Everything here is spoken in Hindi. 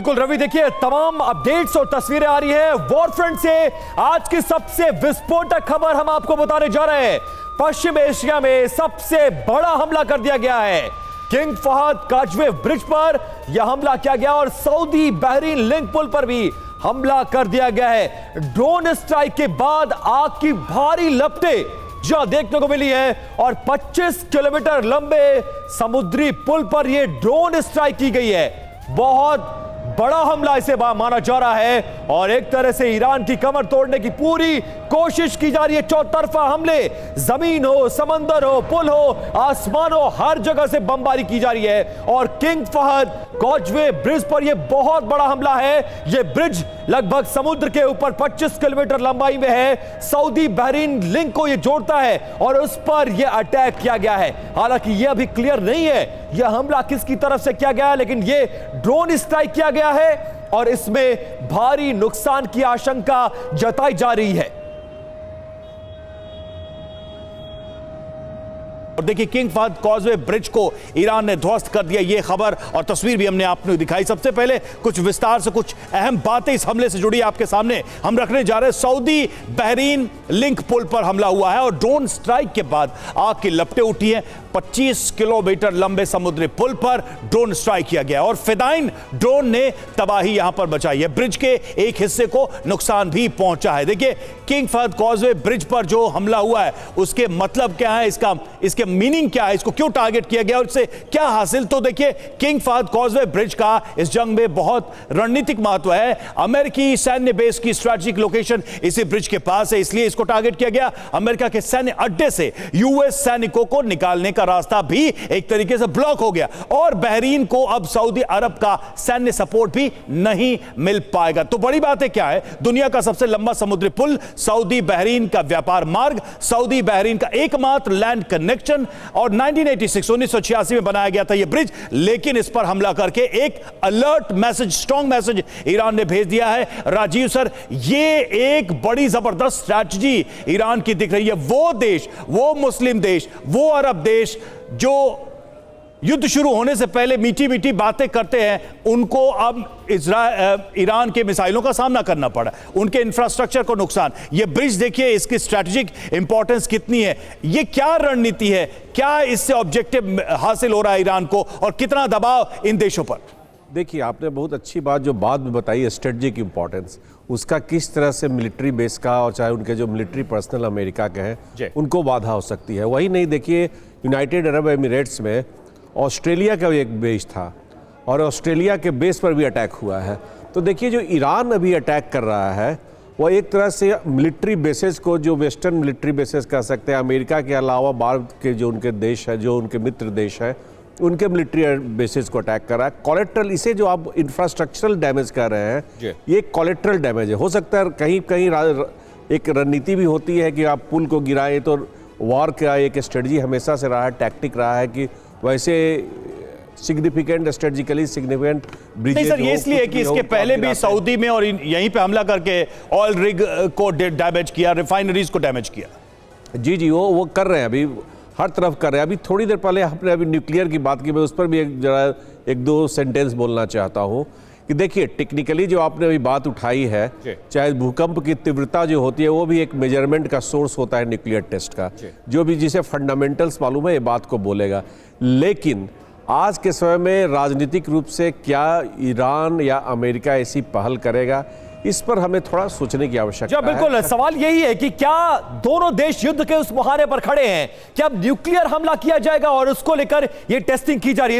बिल्कुल रवि, देखिए तमाम अपडेट्स और तस्वीरें आ रही है वॉर फ्रंट से। आज की सबसे विस्फोटक खबर हम आपको बताने जा रहे हैं। पश्चिम एशिया में सबसे बड़ा हमला कर दिया गया है। किंग फहद काजवे ब्रिज पर यह हमला किया गया और सऊदी बहरीन लिंक पुल पर भी हमला कर दिया गया है। ड्रोन स्ट्राइक के बाद आग की भारी लपटें जहां देखने को मिली है और 25 किलोमीटर लंबे समुद्री पुल पर यह ड्रोन स्ट्राइक की गई है। बहुत बड़ा हमला इसे माना जा रहा है और एक तरह से ईरान की कमर तोड़ने की पूरी कोशिश की जा रही है। चौतरफा हमले, जमीन हो, समंदर हो, पुल हो, आसमान हो, हर जगह से बमबारी की जा रही है। और किंग फहद काजवे ब्रिज पर यह बहुत बड़ा हमला है। यह ब्रिज लगभग समुद्र के ऊपर 25 किलोमीटर लंबाई में है। सऊदी बहरीन लिंक को यह जोड़ता है और उस पर यह अटैक किया गया है। हालांकि यह अभी क्लियर नहीं है यह हमला किसकी तरफ से किया गया है, लेकिन यह ड्रोन स्ट्राइक किया गया है और इसमें भारी नुकसान की आशंका जताई जा रही है। और देखिए, किंग फहद काजवे ब्रिज को ईरान ने ध्वस्त कर दिया। ये खबर और तस्वीर भी हमने आपको दिखाई। सबसे पहले कुछ विस्तार से कुछ अहम बातें इस हमले से जुड़ी आपके सामने हम रखने जा रहे हैं। सऊदी बहरीन लिंक पुल पर हमला हुआ है और ड्रोन स्ट्राइक के बाद आग की लपटें उठी हैं। 25 किलोमीटर लंबे समुद्री पुल पर ड्रोन स्ट्राइक किया गया और फिदाइन ड्रोन ने तबाही यहां पर मचाई है। ब्रिज के एक हिस्से को नुकसान भी पहुंचा है। देखिए, किंग फहद काजवे ब्रिज पर जो हमला हुआ है उसके मतलब क्या है, इसके मीनिंग क्या है, इसको क्यों टारगेट किया गया और इससे क्या हासिल। तो देखिए, किंग फहद काजवे ब्रिज का इस जंग में बहुत रणनीतिक महत्व है। अमेरिकी सैन्य बेस की स्ट्रेटेजिक लोकेशन इसी ब्रिज के पास है, इसलिए इसको टारगेट किया गया। अमेरिका के सैन्य अड्डे से यूएस सैनिकों को निकालने का रास्ता भी एक तरीके से ब्लॉक हो गया और बहरीन को अब सऊदी अरब का सैन्य सपोर्ट भी नहीं मिल पाएगा। तो बड़ी बात है क्या है, दुनिया का सबसे लंबा समुद्री पुल, सऊदी बहरीन का व्यापार मार्ग, सऊदी बहरीन का एकमात्र लैंड कनेक्शन और 1986 में बनाया गया था यह ब्रिज। लेकिन इस पर हमला करके एक alert message, strong message Iran ने भेज दिया है। राजीव सर, ये एक बड़ी जबरदस्त स्ट्रैटेजी ईरान की दिख रही है। वो देश, वो मुस्लिम देश, वो अरब देश जो युद्ध शुरू होने से पहले मीठी मीठी बातें करते हैं, उनको अब ईरान के मिसाइलों का सामना करना पड़ा, उनके इंफ्रास्ट्रक्चर को नुकसान। ये ब्रिज देखिए, इसकी स्ट्रैटेजिक इंपॉर्टेंस कितनी है। ये क्या रणनीति है, क्या इससे ऑब्जेक्टिव हासिल हो रहा है ईरान को और कितना दबाव इन देशों पर। देखिए, आपने बहुत अच्छी बात जो बात में बताई है, स्ट्रेटजिक इंपॉर्टेंस, उसका किस तरह से मिलिट्री बेस का और चाहे उनके जो मिलिट्री पर्सनल अमेरिका के हैं उनको बाधा हो सकती है। वही नहीं, देखिए यूनाइटेड अरब एमिरेट्स में ऑस्ट्रेलिया का भी एक बेस था और ऑस्ट्रेलिया के बेस पर भी अटैक हुआ है। तो देखिए, जो ईरान अभी अटैक कर रहा है वो एक तरह से मिलिट्री बेसेस को, जो वेस्टर्न मिलिट्री बेसेस कह सकते हैं, अमेरिका के अलावा बाहर के जो उनके देश है, जो उनके मित्र देश हैं, उनके मिलिट्री बेसिस को अटैक कर रहा है। कोलेट्रल, इसे जो आप इंफ्रास्ट्रक्चरल डैमेज कर रहे हैं, ये कोलेट्रल डैमेज है। हो सकता है कहीं कहीं एक रणनीति भी होती है कि आप पुल को गिराएं, तो वॉर का एक स्ट्रेटजी हमेशा से रहा है, टैक्टिक रहा है कि वैसे significant, strategically significant bridges. Sir, ये इसलिए कि इसके पहले भी सऊदी में और यहीं पे हमला करके ऑयल रिग को डैमेज किया, रिफाइनरीज को डैमेज किया। जी, वो कर रहे हैं, अभी हर तरफ कर रहे हैं। अभी थोड़ी देर पहले आपने अभी न्यूक्लियर की बात की, मैं उस पर भी एक दो सेंटेंस बोलना चाहता हूँ कि देखिए, टेक्निकली जो आपने अभी बात उठाई है, चाहे भूकंप की तीव्रता जो होती है वो भी एक मेजरमेंट का सोर्स होता है न्यूक्लियर टेस्ट का, जो भी जिसे फंडामेंटल्स मालूम है ये बात को बोलेगा। लेकिन आज के समय में राजनीतिक रूप से क्या ईरान या अमेरिका ऐसी पहल करेगा, इस पर हमें थोड़ा सोचने की आवश्यकता है। बिल्कुल, सवाल यही है कि क्या दोनों देश युद्ध के उस मुहाने पर खड़े हैं, क्या अब न्यूक्लियर हमला किया जाएगा और उसको लेकर यह टेस्टिंग की जा रही है।